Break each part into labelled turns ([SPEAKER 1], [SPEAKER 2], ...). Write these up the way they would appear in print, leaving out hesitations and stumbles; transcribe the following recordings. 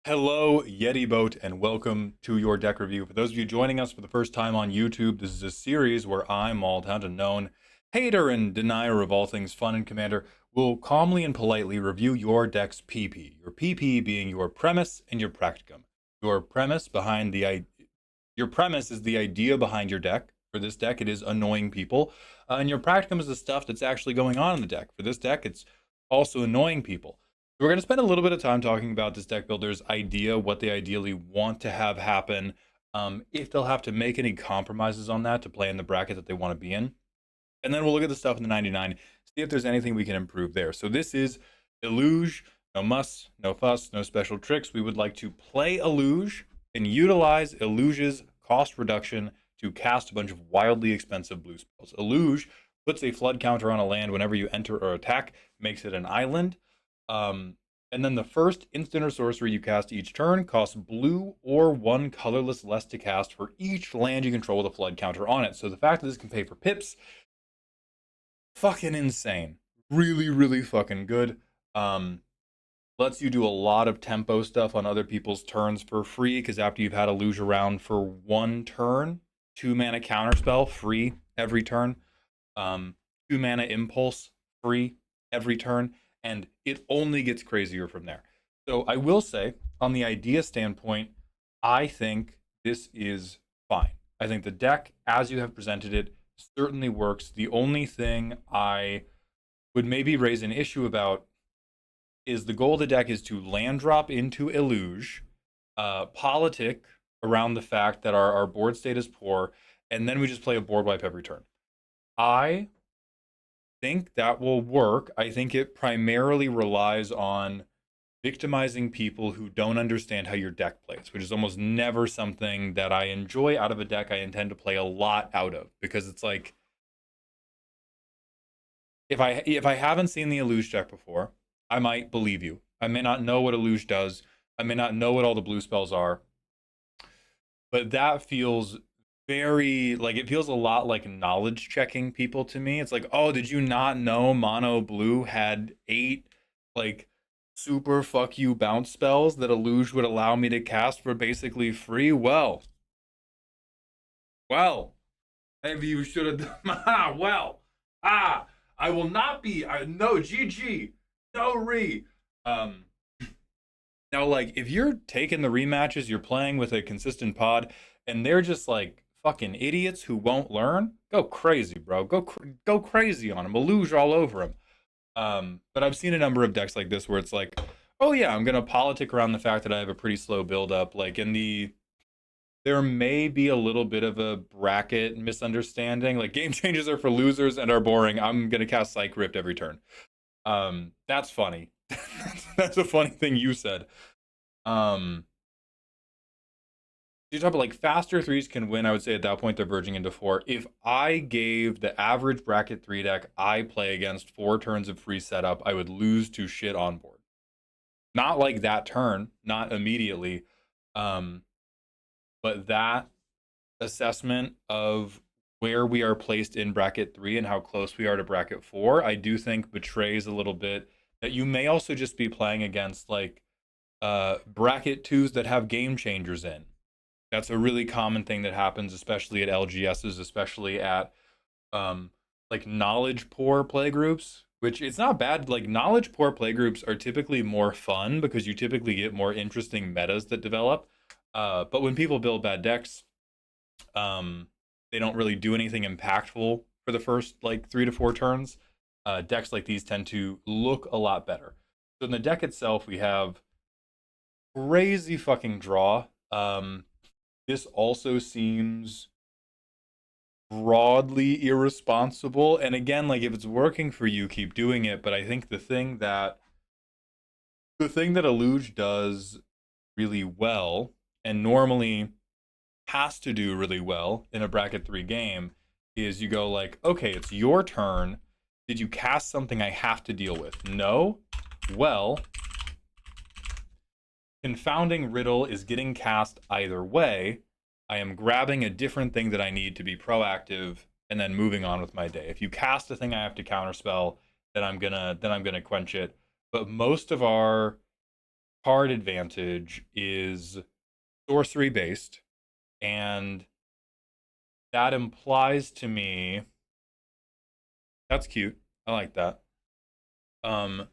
[SPEAKER 1] Hello, Yeti Boat, and welcome to your deck review. For those of you joining us for the first time on YouTube, this is a series where I, Maldhound, a known hater and denier of all things fun and Commander, will calmly and politely review your deck's PP. Your PP being your premise and your practicum. Your premise behind your premise is the idea behind your deck. For this deck, it is annoying people, and your practicum is the stuff that's actually going on in the deck. For this deck, it's also annoying people. We're going to spend a little bit of time talking about this deck builder's idea, what they ideally want to have happen, if they'll have to make any compromises on that to play in the bracket that they want to be in. And then we'll look at the stuff in the 99, see if there's anything we can improve there. So this is Eluge, no muss, no fuss, no special tricks. We would like to play Eluge and utilize Eluge's cost reduction to cast a bunch of wildly expensive blue spells. Eluge puts a flood counter on a land whenever you enter or attack, makes it an island. And then the first instant or sorcery you cast each turn costs blue or one colorless less to cast for each land you control with a flood counter on it. So the fact that this can pay for pips, fucking insane. Really, really fucking good. Um, Lets you do a lot of tempo stuff on other people's turns for free, because after you've had a luge around for one turn, 2 mana counterspell free every turn. 2 mana impulse free every turn, and it only gets crazier from there. So I will say, on the idea standpoint, I think this is fine. I think the deck, as you have presented it, certainly works. The only thing I would maybe raise an issue about is the goal of the deck is to land drop into Eluge, politic around the fact that our board state is poor, and then we just play a board wipe every turn. I think that will work. I think it primarily relies on victimizing people who don't understand how your deck plays, which is almost never something that I enjoy out of a deck I intend to play a lot out of, because it's like, if I haven't seen the Eluge deck before, I might believe you. I may not know what Eluge does. I may not know what all the blue spells are, but that feels very like, it feels a lot like knowledge checking people to me. It's like, oh, did you not know mono blue had 8 like super fuck you bounce spells that Eluge would allow me to cast for basically free? Well, maybe you should have done. Well, ah, I will not be. No, GG, no re. Um, Now, like, if you're taking the rematches, you're playing with a consistent pod, and they're just like fucking idiots who won't learn, go crazy, bro. Go crazy on them. Eluge all over them. But I've seen a number of decks like this where it's like, oh yeah, I'm gonna politic around the fact that I have a pretty slow build up. Like in the, there may be a little bit of a bracket misunderstanding. Like game changes are for losers and are boring. I'm gonna cast Psych Rift every turn. That's funny. That's a funny thing you said. Um, you talk about like faster threes can win. I would say at that point they're verging into four. If I gave the average bracket three deck I play against 4 turns of free setup, I would lose to shit on board. Not like that turn, not immediately, um, but that assessment of where we are placed in bracket three and how close we are to bracket four, I do think betrays a little bit that you may also just be playing against like bracket twos that have game changers in. That's a really common thing that happens, especially at LGSs, especially at um, like knowledge poor playgroups. Which it's not bad. Like knowledge poor playgroups are typically more fun because you typically get more interesting metas that develop. But when people build bad decks, um, they don't really do anything impactful for the first like 3 to 4 turns. Decks like these tend to look a lot better. So in the deck itself, we have crazy fucking draw. This also seems broadly irresponsible. And again, like if it's working for you, keep doing it. But I think the thing that Eluge does really well, and normally has to do really well in a bracket three game, is you go like, okay, it's your turn. Did you cast something I have to deal with? No. Well, Confounding Riddle is getting cast either way. I am grabbing a different thing that I need to be proactive and then moving on with my day. If you cast a thing I have to counterspell, then I'm gonna quench it. But most of our card advantage is sorcery based, and that implies to me that's cute. I like that. Um,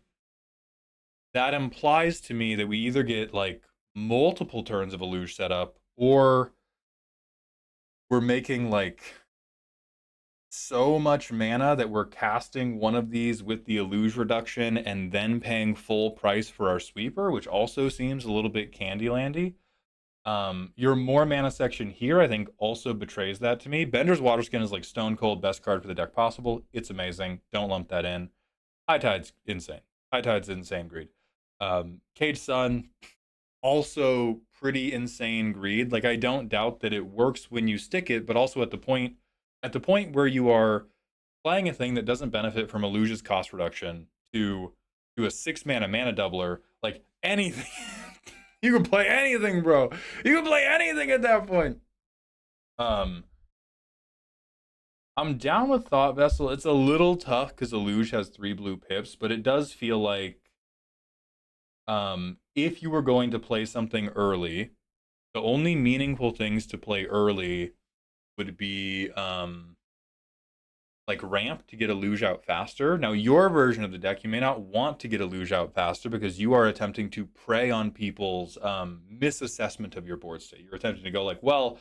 [SPEAKER 1] that implies to me that we either get like multiple turns of Eluge setup, or we're making like so much mana that we're casting one of these with the Eluge reduction and then paying full price for our sweeper, which also seems a little bit Candylandy. Your more mana section here, I think, also betrays that to me. Bender's Waterskin is like stone cold best card for the deck possible. It's amazing. Don't lump that in. High Tide's insane. High Tide's insane greed. Cage Sun, also pretty insane greed. Like I don't doubt that it works when you stick it, but also at the point where you are playing a thing that doesn't benefit from Eluge's cost reduction to a 6 mana doubler, like anything. You can play anything, bro. You can play anything at that point. Um, I'm down with Thought Vessel. It's a little tough because Eluge has 3 blue pips, but it does feel like if you were going to play something early, the only meaningful things to play early would be like ramp to get Eluge out faster. Now, your version of the deck, you may not want to get Eluge out faster because you are attempting to prey on people's misassessment of your board state. You're attempting to go like, well,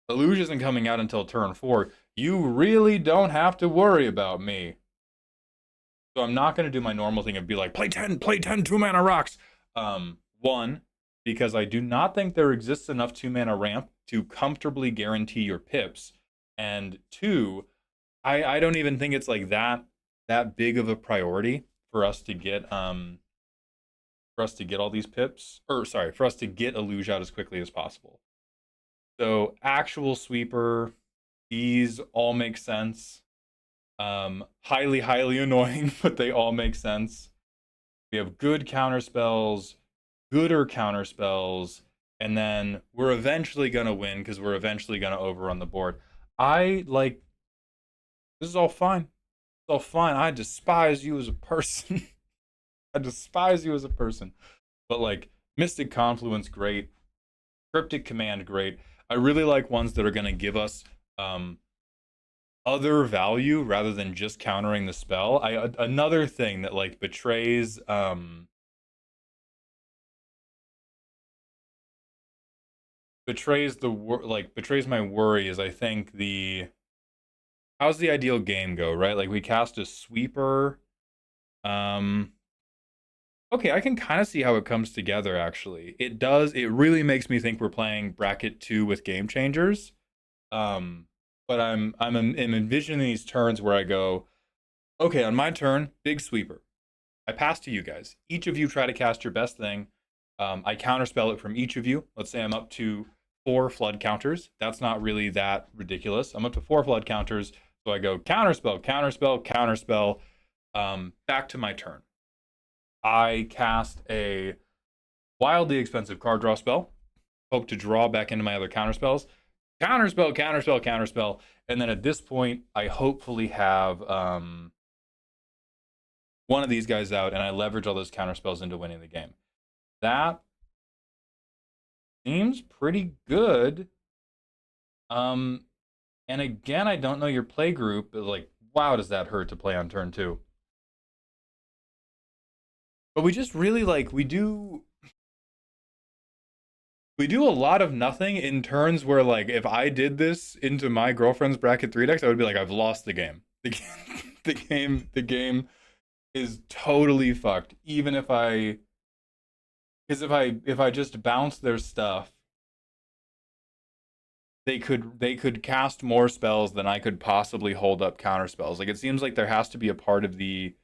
[SPEAKER 1] Eluge isn't coming out until turn 4. You really don't have to worry about me. So I'm not going to do my normal thing and be like, play 10 2 mana rocks. One, because I do not think there exists enough 2 mana ramp to comfortably guarantee your pips. And two, I don't even think it's like that big of a priority for us to get all these pips, or sorry, for us to get Eluge out as quickly as possible. So actual sweeper, these all make sense. Highly annoying, but they all make sense. We have good counter spells, gooder counter spells, and then we're eventually gonna win because we're eventually gonna overrun the board. I like this is all fine. It's all fine. I despise you as a person. I despise you as a person. But like Mystic Confluence, great. Cryptic Command, great. I really like ones that are gonna give us um other value rather than just countering the spell. Another thing that like betrays my worry is I think the how's the ideal game go, right? Like we cast a sweeper. Um okay, I can kind of see how it comes together actually. It really makes me think we're playing bracket 2 with game changers. Um but I'm envisioning these turns where I go, okay, on my turn, big sweeper. I pass to you guys. Each of you try to cast your best thing. I counterspell it from each of you. Let's say I'm up to 4 flood counters. That's not really that ridiculous. I'm up to 4 flood counters. So I go counterspell, counterspell, counterspell. Back to my turn. I cast a wildly expensive card draw spell. Hope to draw back into my other counterspells. Counterspell, counterspell, counterspell. And then at this point, I hopefully have one of these guys out, and I leverage all those counterspells into winning the game. That seems pretty good. Um, and again, I don't know your play group, but like, wow, does that hurt to play on turn 2? But we just really like we do a lot of nothing in turns where like if I did this into my girlfriend's bracket 3 decks, I would be like, I've lost the game. The game is totally fucked. Even if I because if I just bounce their stuff, they could cast more spells than I could possibly hold up counter spells. Like it seems like there has to be a part of the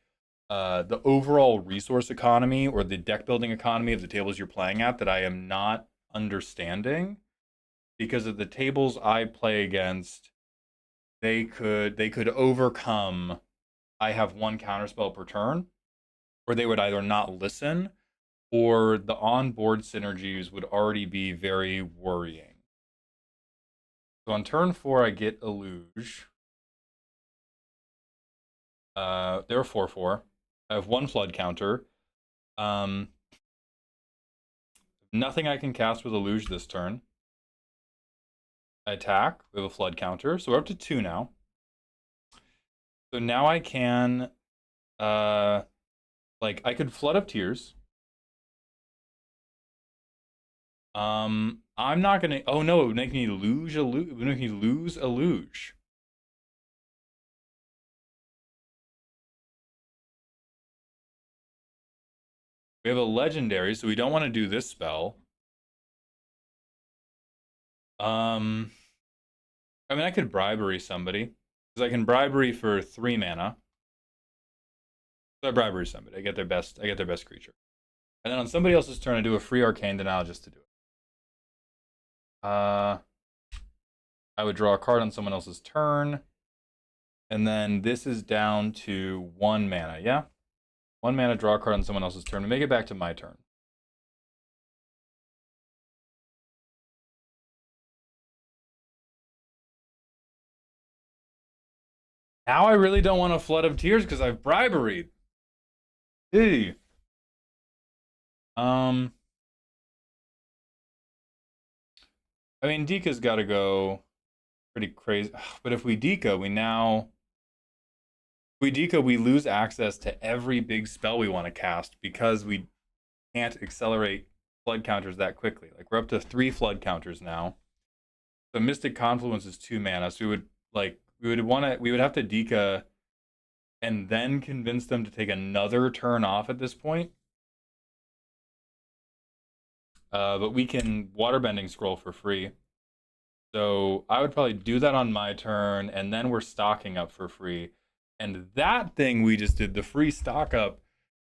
[SPEAKER 1] overall resource economy or the deck building economy of the tables you're playing at that I am not understanding, because of the tables I play against, they could overcome I have one counterspell per turn, or they would either not listen or the on-board synergies would already be very worrying. So on turn 4, I get Eluge. They're 4/4. I have one flood counter. Um, Nothing I can cast with Eluge this turn. I attack. We have a flood counter, so we're up to 2 now. So now I can, like, I could Flood of Tears. I'm not gonna. Oh no, it would make me lose a Luge. It would make me lose a Luge. We have a legendary, so we don't want to do this spell. Um, I mean, I could bribery somebody because I can bribery for 3 mana. So I bribery somebody. I get their best. I get their best creature, and then on somebody else's turn, I do a free arcane denial just to do it. I would draw a card on someone else's turn, and then this is down to 1 mana. Yeah, 1 mana, draw a card on someone else's turn. We make it back to my turn. Now I really don't want a Flood of Tears because I've briberied. Hey. I mean, Dika's got to go pretty crazy. But if we Dika, we lose access to every big spell we want to cast because we can't accelerate flood counters that quickly. Like we're up to 3 flood counters now. So Mystic Confluence is 2 mana, so we would have to Dika and then convince them to take another turn off at this point. But we can Waterbending Scroll for free. So I would probably do that on my turn, and then we're stocking up for free. And that thing we just did, the free stock up,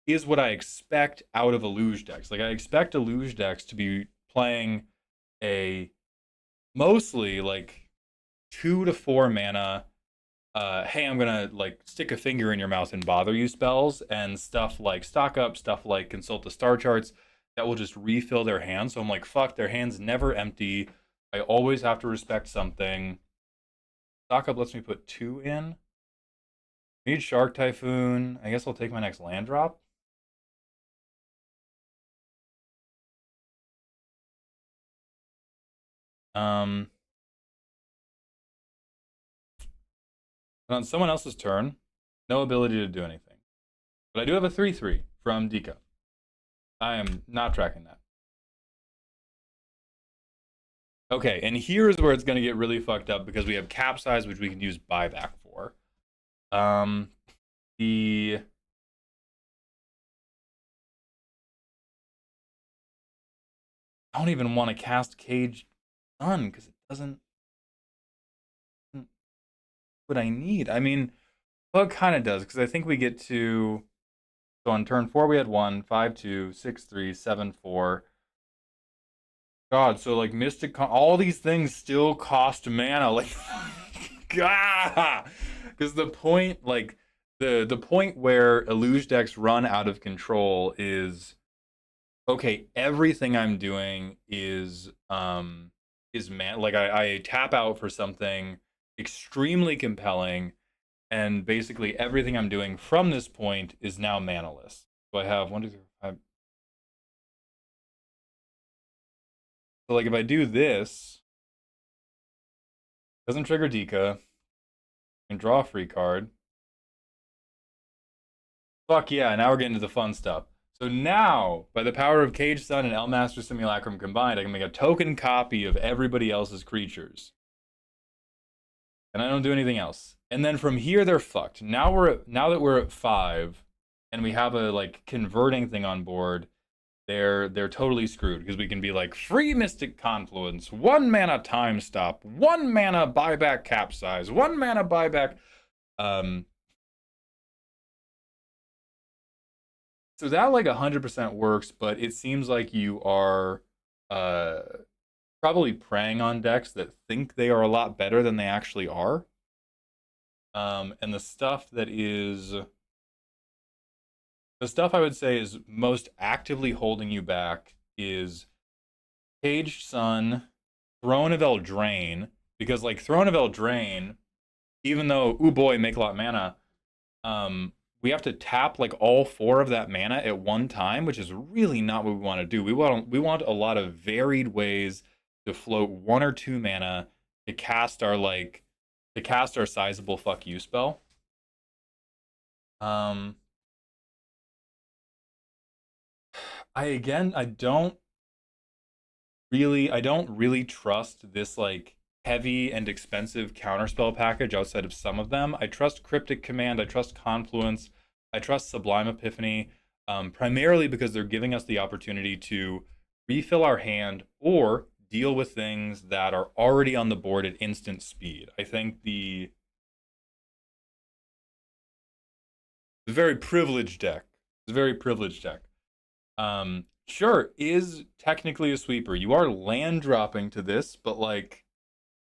[SPEAKER 1] is what I expect out of Eluge decks. Like I expect Eluge decks to be playing a mostly like 2 to 4 mana. Hey, I'm gonna like stick a finger in your mouth and bother you spells, and stuff like stock up, stuff like consult the star charts that will just refill their hands. So I'm like, fuck, their hands never empty. I always have to respect something. Stock up lets me put 2 in. Need Shark Typhoon. I guess I'll take my next land drop. And on someone else's turn, no ability to do anything. But I do have a 3/3 from Dika. I am not tracking that. Okay, and here's where it's going to get really fucked up because we have Capsize, which we can use buyback for. The I don't even want to cast Cage Sun because it doesn't what I need. I mean, well, it kind of does because I think we get to. So on turn 4 we had 1, 5, 2, 6, 3, 7, 4. God, so like all these things still cost mana. Like, God, because the point, like the point where Eluge decks run out of control is okay. Everything I'm doing is man. Like I tap out for something extremely compelling, and basically everything I'm doing from this point is now manaless. So I have 1, 2, 3, 4, 5. So like if I do this, doesn't trigger Dika, can draw a free card. Fuck yeah, now we're getting to the fun stuff. So now, by the power of Cage Sun and Elmaster Simulacrum combined, I can make a token copy of everybody else's creatures. And I don't do anything else. And then from here they're fucked. Now that we're at 5 and we have a like converting thing on board, they're totally screwed because we can be like free Mystic Confluence, 1 mana Time Stop, 1 mana buyback Capsize, 1 mana buyback. So that like 100% works, but it seems like you are uh, probably preying on decks that think they are a lot better than they actually are. And the stuff I would say is most actively holding you back is Caged Sun, Throne of Eldraine, because like Throne of Eldraine, even though, ooh boy, make a lot of mana, we have to tap like all four of that mana at one time, which is really not what we want to do. We want a lot of varied ways to float one or two mana to cast our sizable fuck you spell. Um, I don't really trust this like heavy and expensive counterspell package outside of some of them. I trust Cryptic Command, I trust Confluence, I trust Sublime Epiphany, primarily because they're giving us the opportunity to refill our hand or deal with things that are already on the board at instant speed. I think the very privileged deck. It's a very privileged deck. Sure, is technically a sweeper. You are land dropping to this, but like,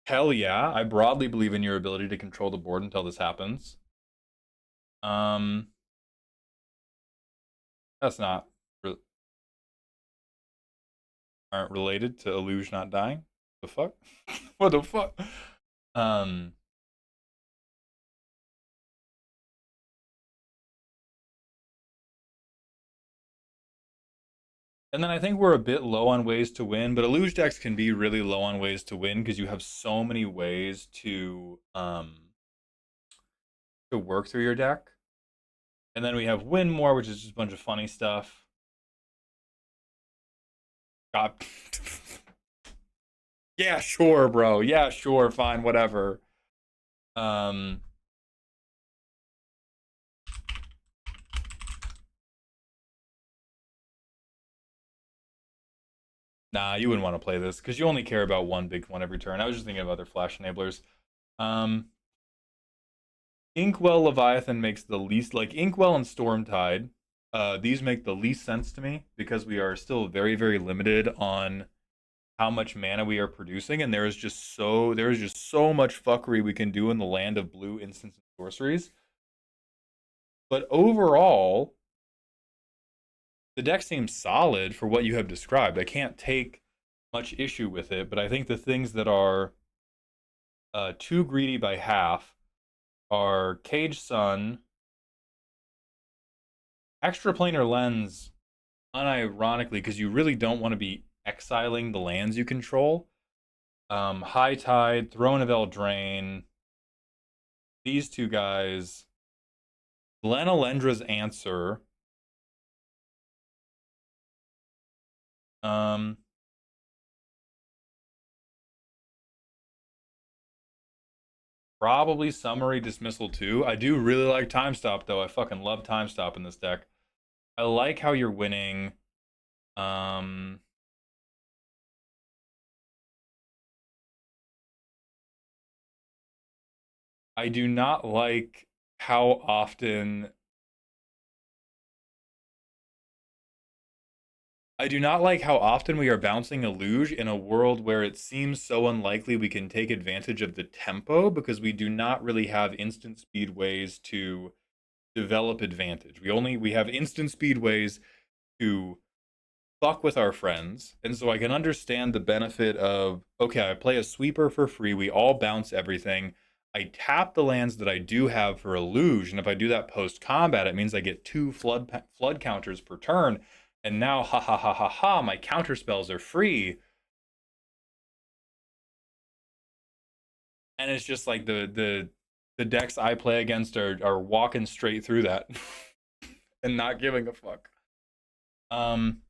[SPEAKER 1] hell yeah, I broadly believe in your ability to control the board until this happens. Um, that's not aren't related to Eluge not dying. The fuck? What the fuck? Um, and then I think we're a bit low on ways to win, but Eluge decks can be really low on ways to win because you have so many ways to work through your deck. And then we have win more, which is just a bunch of funny stuff. God. Yeah, sure, bro. Yeah, sure, fine, whatever. Um, nah, you wouldn't want to play this because you only care about one big one every turn. I was just thinking of other flash enablers. Um, Inkwell Leviathan makes the least, like Inkwell and Stormtide. These make the least sense to me because we are still very, very limited on how much mana we are producing, and there is just so much fuckery we can do in the land of blue instants and sorceries. But overall, the deck seems solid for what you have described. I can't take much issue with it, but I think the things that are too greedy by half are Cage Sun, Extra Planar Lens, unironically, because you really don't want to be exiling the lands you control. High Tide, Throne of Eldraine, these two guys, Glen Elendra's Answer, um, probably Summary Dismissal too. I do really like Time Stop though. I fucking love Time Stop in this deck. I like how you're winning. Um, I do not like how often I do not like how often we are bouncing a luge in a world where it seems so unlikely we can take advantage of the tempo because we do not really have instant speed ways to develop advantage. We have instant speed ways to fuck with our friends. And so I can understand the benefit of, okay, I play a sweeper for free. We all bounce everything. I tap the lands that I do have for Eluge, and if I do that post combat, it means I get two flood counters per turn. And now, ha ha ha ha ha, my counter spells are free. And it's just like the decks I play against are walking straight through that and not giving a fuck. Um,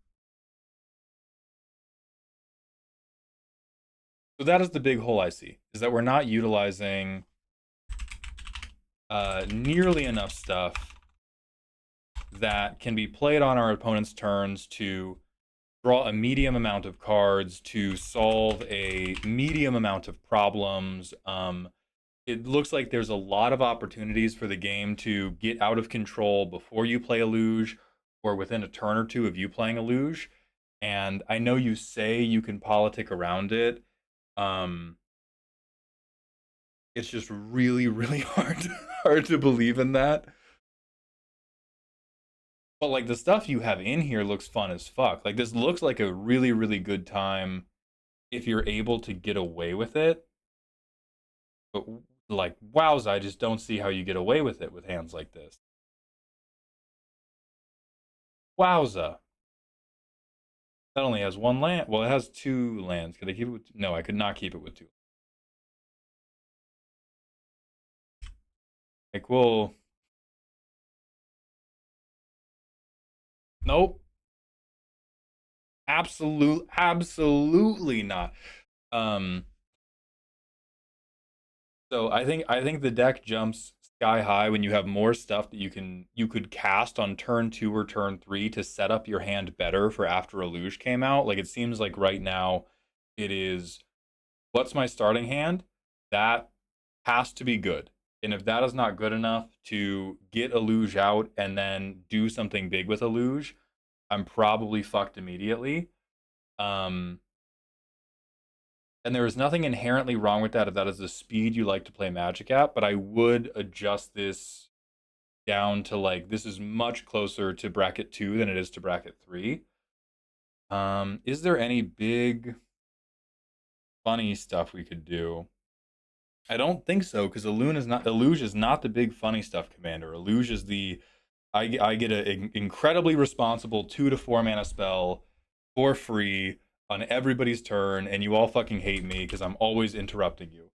[SPEAKER 1] so that is the big hole I see, is that we're not utilizing nearly enough stuff that can be played on our opponent's turns to draw a medium amount of cards to solve a medium amount of problems. It looks like there's a lot of opportunities for the game to get out of control before you play a luge or within a turn or two of you playing a luge. And I know you say you can politic around it. Um, it's just really, really hard to believe in that. But like the stuff you have in here looks fun as fuck. Like this looks like a really, really good time if you're able to get away with it. But like, wowza, I just don't see how you get away with it with hands like this. Wowza. That only has one land. Well, it has two lands. Could I keep it with? No, I could not keep it with two. Like, well, nope. Absolutely not. Um, so I think the deck jumps sky high when you have more stuff that you could cast on turn two or turn three to set up your hand better for after Eluge came out. Like it seems like right now it is what's my starting hand? That has to be good. And if that is not good enough to get Eluge out and then do something big with Eluge, I'm probably fucked immediately. Um, and there is nothing inherently wrong with that if that is the speed you like to play Magic at, but I would adjust this down to like this is much closer to bracket 2 than it is to bracket 3. Is there any big funny stuff we could do? I don't think so because Eluge is not the big funny stuff commander. Eluge is the I get an incredibly responsible 2 to 4 mana spell for free on everybody's turn, and you all fucking hate me because I'm always interrupting you.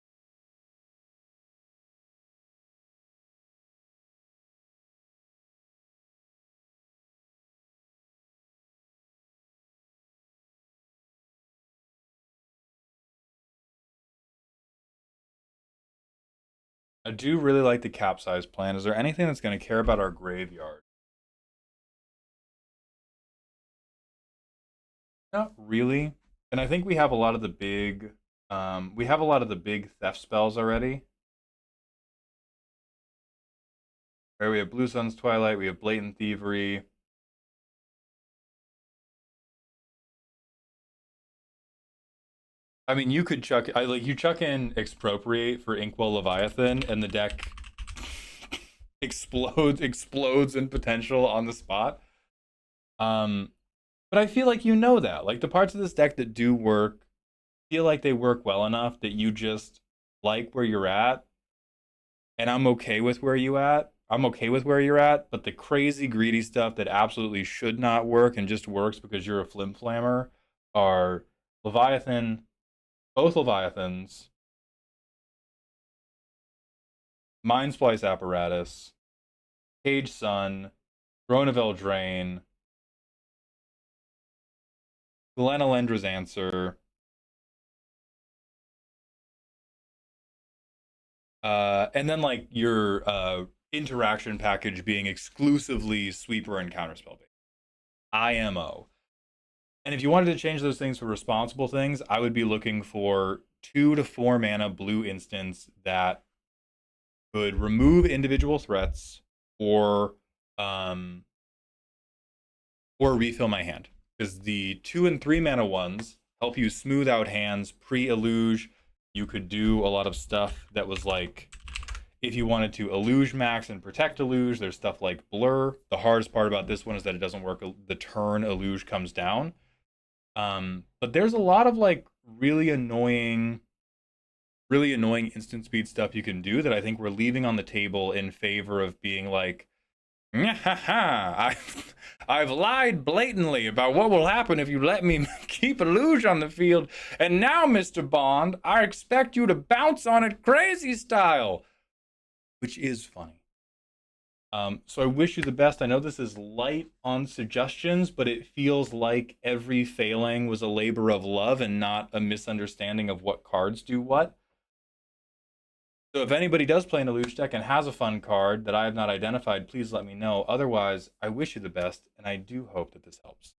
[SPEAKER 1] I do really like the capsize plan. Is there anything that's going to care about our graveyard? Not really. And I think we have a lot of the big we have a lot of the big theft spells already. Right, we have Blue Sun's Twilight, we have Blatant Thievery. I mean, you could you chuck in Expropriate for Inkwell Leviathan and the deck explodes in potential on the spot. Um but I feel like you know that. Like the parts of this deck that do work feel like they work well enough that you just like where you're at, and I'm okay with where you at. I'm okay with where you're at, but the crazy greedy stuff that absolutely should not work and just works because you're a flim flammer are Leviathan, both Leviathans, Mind Splice Apparatus, Cage Sun, Throne of Eldraine, Glen Elendra's Answer, and then like your interaction package being exclusively sweeper and counterspell based. IMO. And if you wanted to change those things for responsible things, I would be looking for 2 to 4 mana blue instants that could remove individual threats or um or refill my hand. Because the 2 and 3 mana ones help you smooth out hands pre-eluge. You could do a lot of stuff that was like if you wanted to Eluge max and protect Eluge, there's stuff like Blur. The hardest part about this one is that it doesn't work the turn Eluge comes down. But there's a lot of like really annoying instant speed stuff you can do that I think we're leaving on the table in favor of being like, I've lied blatantly about what will happen if you let me keep Eluge on the field, and now, Mr. Bond, I expect you to bounce on it crazy style, which is funny. So I wish you the best. I know this is light on suggestions, but it feels like every failing was a labor of love and not a misunderstanding of what cards do what. So if anybody does play an Eluge deck and has a fun card that I have not identified, please let me know. Otherwise, I wish you the best, and I do hope that this helps.